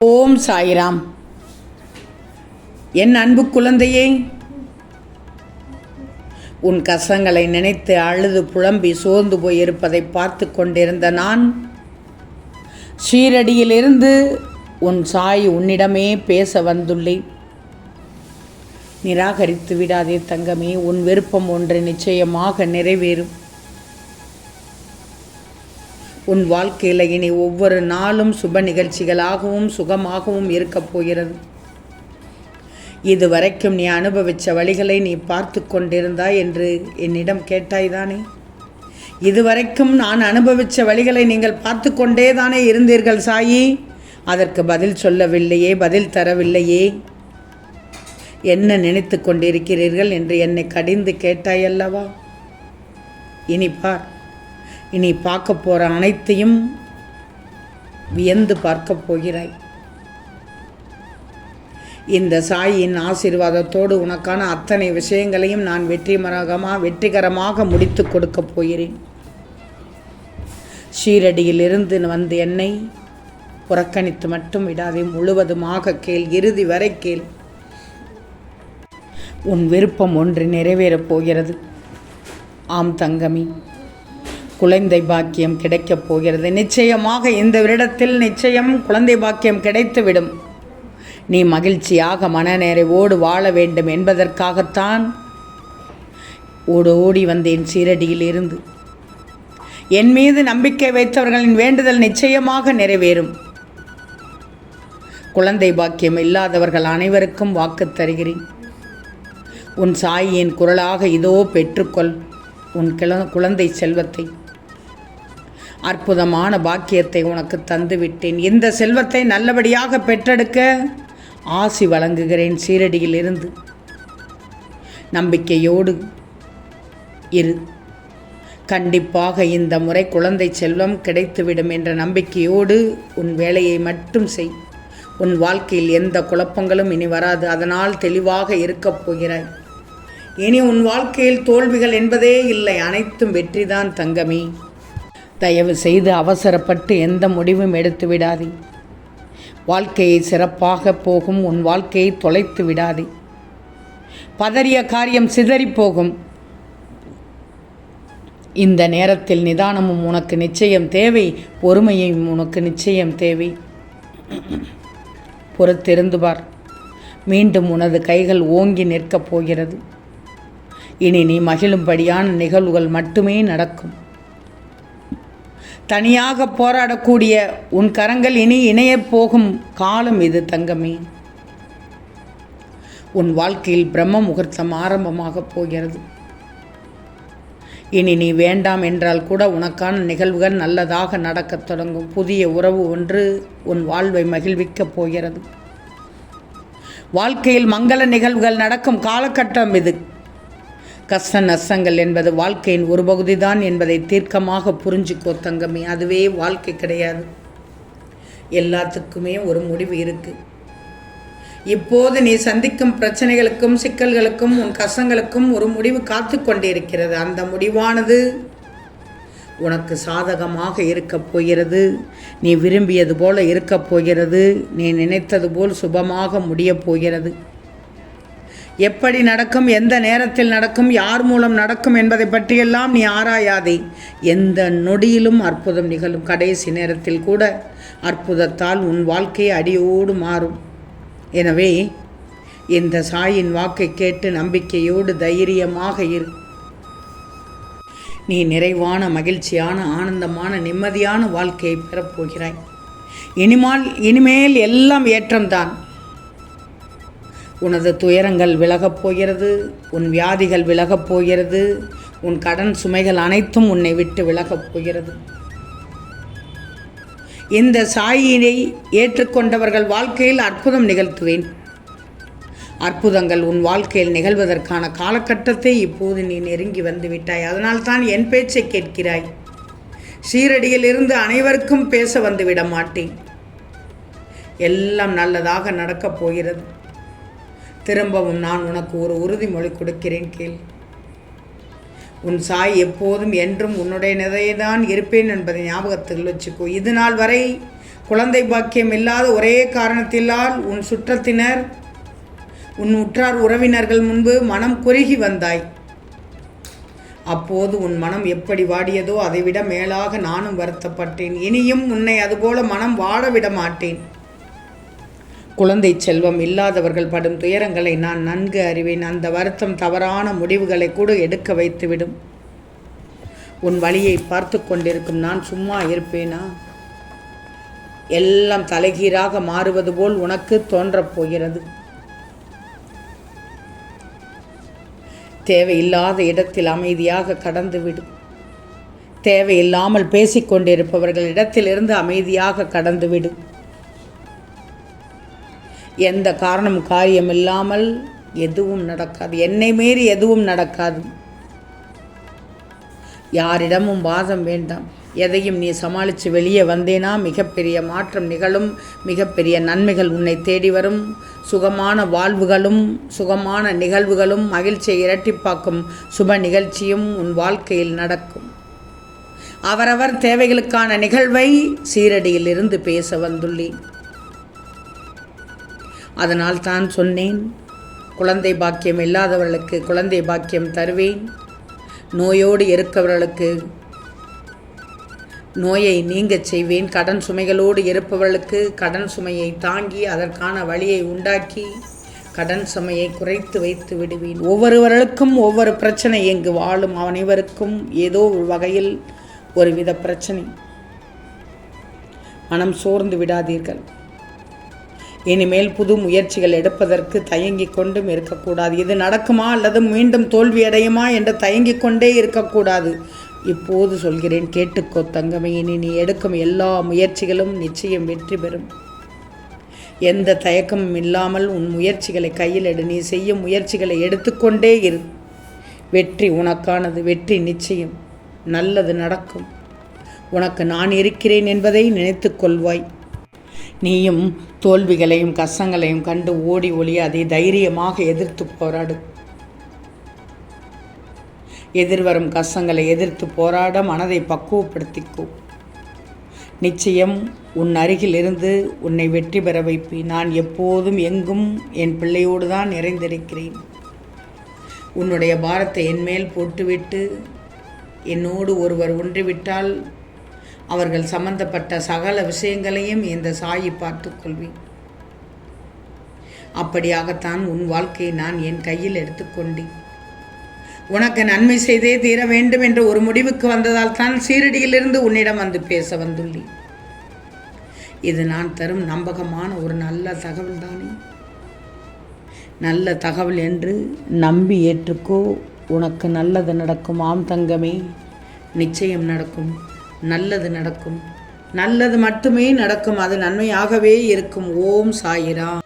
ஓம் சாய்ராம். என் அன்பு குழந்தையே, உன் கஷ்டங்களை நினைத்து அழுது புலம்பி சோர்ந்து போயிருப்பதை பார்த்து கொண்டிருந்த நான் ஷீரடியிலிருந்து உன் சாய் உன்னிடமே பேச வந்துள்ளேன். நிராகரித்து விடாதே தங்கமே, உன் விருப்பம் ஒன்று நிச்சயமாக நிறைவேறும். உன் வாழ்க்கையில் இனி ஒவ்வொரு நாளும் சுப நிகழ்ச்சிகளாகவும் சுகமாகவும் இருக்கப் போகிறது. இதுவரைக்கும் நீ அனுபவித்த வழிகளை நீ பார்த்து கொண்டிருந்தாய் என்று என்னிடம் கேட்டாய்தானே? இதுவரைக்கும் நான் அனுபவித்த வழிகளை நீங்கள் பார்த்து கொண்டே தானே இருந்தீர்கள் சாயி. அதற்கு பதில் சொல்லவில்லையே, பதில் தரவில்லையே. என்ன நினைத்து கொண்டிருக்கிறீர்கள் என்று என்னை கடிந்து கேட்டாயல்லவா? இனி பார், இனி பார்க்க போகிற அனைத்தையும் வியந்து பார்க்க போகிறாய். இந்த சாயின் ஆசீர்வாதத்தோடு உனக்கான அத்தனை விஷயங்களையும் நான் வெற்றிகரமாக முடித்து கொடுக்க போகிறேன். ஷீரடியிலிருந்து வந்து என்னை புறக்கணித்து மட்டும் விடாதே, முழுவதுமாக கேள், இறுதி வரை கேள். உன் விருப்பம் ஒன்று நிறைவேறப் போகிறது. ஆம் தங்கமி, குழந்தை பாக்கியம் கிடைக்கப் போகிறது. நிச்சயமாக இந்த வருடத்தில் நிச்சயம் குழந்தை பாக்கியம் கிடைத்துவிடும். நீ மகிழ்ச்சியாக மனநிறைவோடு வாழ வேண்டும் என்பதற்காகத்தான் ஓடி வந்தேன் ஷீரடியில் இருந்து. என் மீது நம்பிக்கை வைத்தவர்களின் வேண்டுதல் நிச்சயமாக நிறைவேறும். குழந்தை பாக்கியம் இல்லாதவர்கள் அனைவருக்கும் வாக்கு தருகிறேன். உன் சாயின் குரலாக இதோ பெற்றுக்கொள் உன் குழந்தை செல்வத்தை. அற்புதமான பாக்கியத்தை உனக்கு தந்துவிட்டேன். இந்த செல்வத்தை நல்லபடியாக பெற்றெடுக்க ஆசி வழங்குகிறேன் ஷீரடியில் இருந்து. நம்பிக்கையோடு இரு. கண்டிப்பாக இந்த முறை குழந்தை செல்வம் கிடைத்துவிடும் என்ற நம்பிக்கையோடு உன் வேலையை மட்டும் செய். உன் வாழ்க்கையில் எந்த குழப்பங்களும் இனி வராது. அதனால் தெளிவாக இருக்கப் போகிறாய். இனி உன் வாழ்க்கையில் தோல்விகள் என்பதே இல்லை, அனைத்தும் வெற்றிதான் தங்கமே. தயவு செய்து அவசரப்பட்டு எந்த முடிவும் எடுத்து விடாதே. வாழ்க்கையை சிறப்பாக போகும் உன் வாழ்க்கையை தொலைத்து விடாதே. பதறிய காரியம் சிதறி போகும். இந்த நேரத்தில் நிதானமும் உனக்கு நிச்சயம் தேவை, பொறுமையும் உனக்கு நிச்சயம் தேவை. பொறுத்திருந்து பார், மீண்டும் உனது கைகள் ஓங்கி நிற்கப் போகிறது. இனி நீ மகிழும்படியான நிகழ்வுகள் மட்டுமே நடக்கும். தனியாக போராடக்கூடிய உன் கரங்கள் இனி இணையப் போகும் காலம் இது தங்கமே. உன் வாழ்க்கையில் பிரம்ம முகூர்த்தம் ஆரம்பமாகப் போகிறது. இனி நீ வேண்டாம் என்றால் கூட உனக்கான நிகழ்வுகள் நல்லதாக நடக்கத் தொடங்கும். புதிய உறவு ஒன்று உன் வாழ்வை மகிழ்விக்கப் போகிறது. வாழ்க்கையில் மங்கள நிகழ்வுகள் நடக்கும் காலகட்டம் இது. கஷ்ட நஷ்டங்கள் என்பது வாழ்க்கையின் ஒரு பகுதி தான் என்பதை தீர்க்கமாக புரிஞ்சுக்கோ தங்கமே. அதுவே வாழ்க்கை கிடையாது. எல்லாத்துக்குமே ஒரு முடிவு இருக்குது. இப்போது நீ சந்திக்கும் பிரச்சனைகளுக்கும் சிக்கல்களுக்கும் உன் கஷ்டங்களுக்கும் ஒரு முடிவு காத்து கொண்டிருக்கிறது. அந்த முடிவானது உனக்கு சாதகமாக இருக்கப் போகிறது. நீ விரும்பியது போல இருக்கப் போகிறது. நீ நினைத்தது போல் சுபமாக முடியப் போகிறது. எப்படி நடக்கும், எந்த நேரத்தில் நடக்கும், யார் மூலம் நடக்கும் என்பதை பற்றியெல்லாம் நீ ஆராயாதே. எந்த நொடியிலும் அற்புதம் நிகழும். கடைசி நேரத்தில் கூட அற்புதத்தால் உன் வாழ்க்கை அடியோடு மாறும். எனவே இந்த சாயின் வாக்கை கேட்டு நம்பிக்கையோடு தைரியமாக இரு. நீ நிறைவான மகிழ்ச்சியான ஆனந்தமான நிம்மதியான வாழ்க்கையை பெறப்போகிறாய். இனிமேல் எல்லாம் ஏற்றம்தான். உனது துயரங்கள் விலகப் போகிறது. உன் வியாதிகள் விலகப் போகிறது. உன் கடன் சுமைகள் அனைத்தும் உன்னை விட்டு விலகப் போகிறது. இந்த சாயினை ஏற்றுக்கொண்டவர்கள் வாழ்க்கையில் அற்புதம் நிகழ்த்துவேன். அற்புதங்கள் உன் வாழ்க்கையில் நிகழ்வதற்கான காலகட்டத்தை இப்போது நீ நெருங்கி வந்து விட்டாய். அதனால்தான் என் பேச்சை கேட்கிறாய். ஷீரடியில் இருந்து அனைவருக்கும் பேச வந்து விட மாட்டேன். எல்லாம் நல்லதாக நடக்கப் போகிறது. திரும்பவும் நான் உனக்கு ஒரு உறுதிமொழி கொடுக்கிறேன், கேள். உன் சாய் எப்போதும் என்றும் உன்னுடைய நிலையைதான் இருப்பேன் என்பதை ஞாபகத்தில் வச்சுக்கோ. இது நாள் வரை குழந்தை பாக்கியம் இல்லாத ஒரே காரணத்தினால் உன் சுற்றத்தினர், உன் உற்றார் உறவினர்கள் முன்பு மனம் குறுகி வந்தாய். அப்போது உன் மனம் எப்படி வாடியதோ அதைவிட மேலாக நானும் வருத்தப்பட்டேன். இனியும் உன்னை அதுபோல மனம் வாட விட மாட்டேன். குழந்தை செல்வம் இல்லாதவர்கள் படும் துயரங்களை நான் நன்கு அறிவேன். அந்த வருத்தம் தவறான முடிவுகளை கூட எடுக்க வைத்துவிடும். உன் வழியை பார்த்து கொண்டிருக்கும் நான் சும்மா இருப்பேனா? எல்லாம் தலைகீழாக மாறுவது போல் உனக்கு தோன்றப் போகிறது. தேவையில்லாத இடத்தில் அமைதியாக கடந்துவிடும். தேவையில்லாமல் பேசிக்கொண்டிருப்பவர்கள் இடத்திலிருந்து அமைதியாக கடந்துவிடும். எந்த காரணம் காரியமில்லாமல் எதுவும் நடக்காது. என்னை மீறி எதுவும் நடக்காது. யாரிடமும் வாதம் வேண்டாம். எதையும் நீ சமாளித்து வெளியே வந்தேனா மிகப்பெரிய மாற்றம் நிகழும். மிகப்பெரிய நன்மைகள் உன்னை தேடி வரும். சுகமான வாழ்வுகளும் சுகமான நிகழ்வுகளும் மகிழ்ச்சியை இரட்டிப்பாக்கும் சுப நிகழ்ச்சியும் உன் வாழ்க்கையில் நடக்கும். அவரவர் தேவைகளுக்கான நிகழ்வை சீரடியில் இருந்து பேச வந்துள்ளேன். அதனால் தான் சொன்னேன், குழந்தை பாக்கியம் இல்லாதவர்களுக்கு குழந்தை பாக்கியம் தருவேன். நோயோடு இருக்கவர்களுக்கு நோயை நீங்கச் செய்வேன். கடன் சுமைகளோடு இருப்பவர்களுக்கு கடன் சுமையை தாங்கி அதற்கான வழியை உண்டாக்கி கடன் சுமையை குறைத்து வைத்து விடுவேன். ஒவ்வொருவர்களுக்கும் ஒவ்வொரு பிரச்சனை. எங்கு வாழும் அனைவருக்கும் ஏதோ ஒரு வகையில் ஒருவித பிரச்சனை. மனம் சோர்ந்து விடாதீர்கள். இனிமேல் புது முயற்சிகள் எடுப்பதற்கு தயங்கிக் கொண்டும் இருக்கக்கூடாது. இது நடக்குமா அல்லது மீண்டும் தோல்வியடையுமா என்று தயங்கிக் கொண்டே இருக்கக்கூடாது. இப்போது சொல்கிறேன், கேட்டுக்கோ தங்கமே. இனி நீ எடுக்கும் எல்லா முயற்சிகளும் நிச்சயம் வெற்றி பெறும். எந்த தயக்கமும் இல்லாமல் உன் முயற்சிகளை கையில் எடு. நீ செய்யும் முயற்சிகளை எடுத்துக்கொண்டே இரு. வெற்றி உனக்கானது. வெற்றி நிச்சயம். நல்லது நடக்கும். உனக்கு நான் இருக்கிறேன் என்பதை நினைத்து கொள்வாய். நீயும் தோல்விகளையும் கஷ்டங்களையும் கண்டு ஓடி ஒளியாதே. தைரியமாக எதிர்த்து போராடு. எதிர்வரும் கஷ்டங்களை எதிர்த்து போராட மனதை பக்குவப்படுத்திக்கோ. நிச்சயம் உன் அருகில் இருந்து உன்னை வெற்றி பெற வைப்பேன். நான் எப்போதும் எங்கும் என் பிள்ளையோடு தான் நிறைந்திருக்கிறேன். உன்னுடைய பாரத்தை என்மேல் போட்டுவிட்டு என்னோடு ஒருவர் ஒன்றிவிட்டால் அவர்கள் சம்பந்தப்பட்ட சகல விஷயங்களையும் இந்த சாயி பார்த்துக்கொள்வேன். அப்படியாகத்தான் உன் வாழ்க்கையை நான் என் கையில் எடுத்துக்கொண்டேன். உனக்கு நன்மை செய்தே தீர வேண்டும் என்ற ஒரு முடிவுக்கு வந்ததால் தான் சீரடியிலிருந்து உன்னிடம் வந்து பேச வந்துள்ளேன். இது நான் தரும் நம்பகமான ஒரு நல்ல தகவல் தானே. நல்ல தகவல் என்று நம்பி ஏற்றுக்கோ. உனக்கு நல்லது நடக்கும். ஆம் தங்கமே, நிச்சயம் நடக்கும். நல்லது நடக்கும். நல்லது மட்டுமே நடக்கும். அது நன்மையாகவே இருக்கும். ஓம் சாயிராம்.